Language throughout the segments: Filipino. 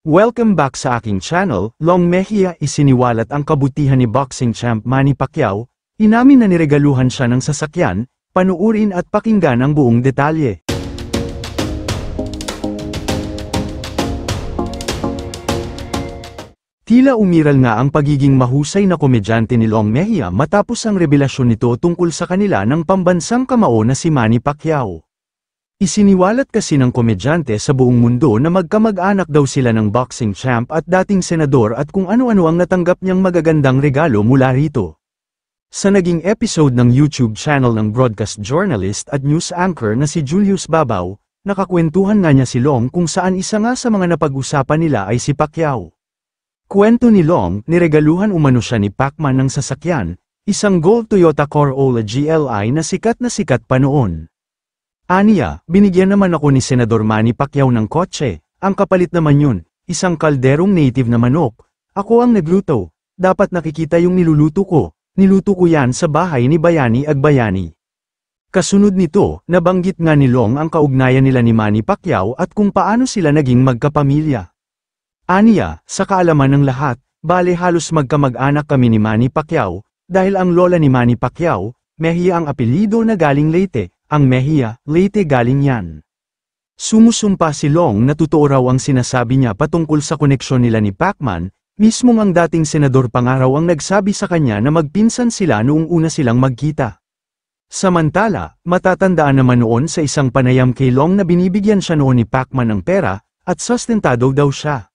Welcome back sa aking channel. Long Mejia isiniwalat ang kabutihan ni boxing champ Manny Pacquiao, inamin na niregaluhan siya ng sasakyan, panuurin at pakinggan ang buong detalye. Tila umiral nga ang pagiging mahusay na komedyante ni Long Mejia matapos ang revelasyon nito tungkol sa kanila ng pambansang kamao na si Manny Pacquiao. Isiniwalat kasi ng komedyante sa buong mundo na magkamag-anak daw sila ng boxing champ at dating senador at kung ano-ano ang natanggap niyang magagandang regalo mula rito. Sa naging episode ng YouTube channel ng broadcast journalist at news anchor na si Julius Babaw, nakakwentuhan nga niya si Long kung saan isa nga sa mga napag-usapan nila ay si Pacquiao. Kwento ni Long, niregaluhan umano siya ni Pacman ng sasakyan, isang gold Toyota Corolla GLI na sikat pa noon. Aniya, binigyan naman ako ni Senador Manny Pacquiao ng kotse, ang kapalit naman yun, isang kalderong native na manok, ako ang nagluto, dapat nakikita yung niluto ko yan sa bahay ni Bayani Agbayani. Kasunod nito, nabanggit nga ni Long ang kaugnayan nila ni Manny Pacquiao at kung paano sila naging magkapamilya. Aniya, sa kaalaman ng lahat, bale halos magkamag-anak kami ni Manny Pacquiao, dahil ang lola ni Manny Pacquiao, Mejia ang apelyido na galing Leyte. Ang Mejia, Leyte galing yan. Sumusumpa si Long na totoo raw ang sinasabi niya patungkol sa koneksyon nila ni Pacman, mismong ang dating senador Pangaraw ang nagsabi sa kanya na magpinsan sila noong una silang magkita. Samantala, matatandaan naman noon sa isang panayam kay Long na binibigyan siya noon ni Pacman ng pera, at sustentado daw siya.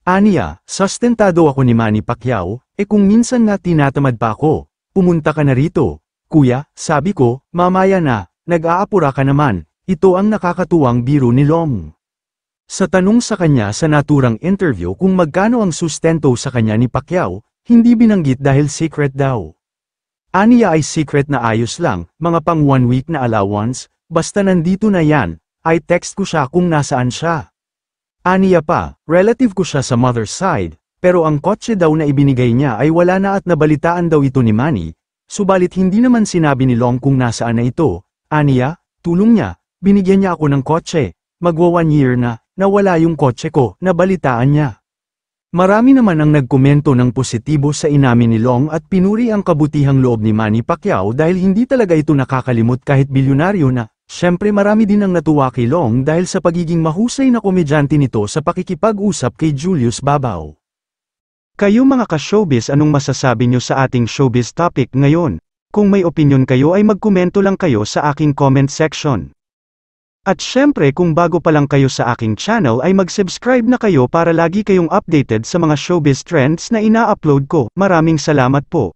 Aniya, sustentado ako ni Manny Pacquiao, kung minsan nga tinatamad pa ako, pumunta ka na rito. Kuya, sabi ko, mamaya na. Nag-aapura ka naman, ito ang nakakatuwang biro ni Long. Sa tanong sa kanya sa naturang interview kung magkano ang sustento sa kanya ni Pacquiao, hindi binanggit dahil secret daw. Aniya ay secret na ayos lang, mga pang 1 week na allowance, basta nandito na yan, ay text ko siya kung nasaan siya. Aniya pa, relative ko siya sa mother's side, pero ang kotse daw na ibinigay niya ay wala na at nabalitaan daw ito ni Manny, subalit hindi naman sinabi ni Long kung nasaan na ito. Aniya, tulong niya, binigyan niya ako ng kotse, magwa 1 year na, nawala yung kotse ko, nabalitaan niya. Marami naman ang nagkomento ng positibo sa inamin ni Long at pinuri ang kabutihang loob ni Manny Pacquiao dahil hindi talaga ito nakakalimot kahit bilyonaryo na. Syempre marami din ang natuwa kay Long dahil sa pagiging mahusay na komedyante nito sa pakikipag-usap kay Julius Babaw. Kayo mga ka-showbiz, anong masasabi nyo sa ating showbiz topic ngayon? Kung may opinion kayo ay magkomento lang kayo sa aking comment section. At syempre kung bago pa lang kayo sa aking channel ay mag-subscribe na kayo para lagi kayong updated sa mga showbiz trends na ina-upload ko. Maraming salamat po.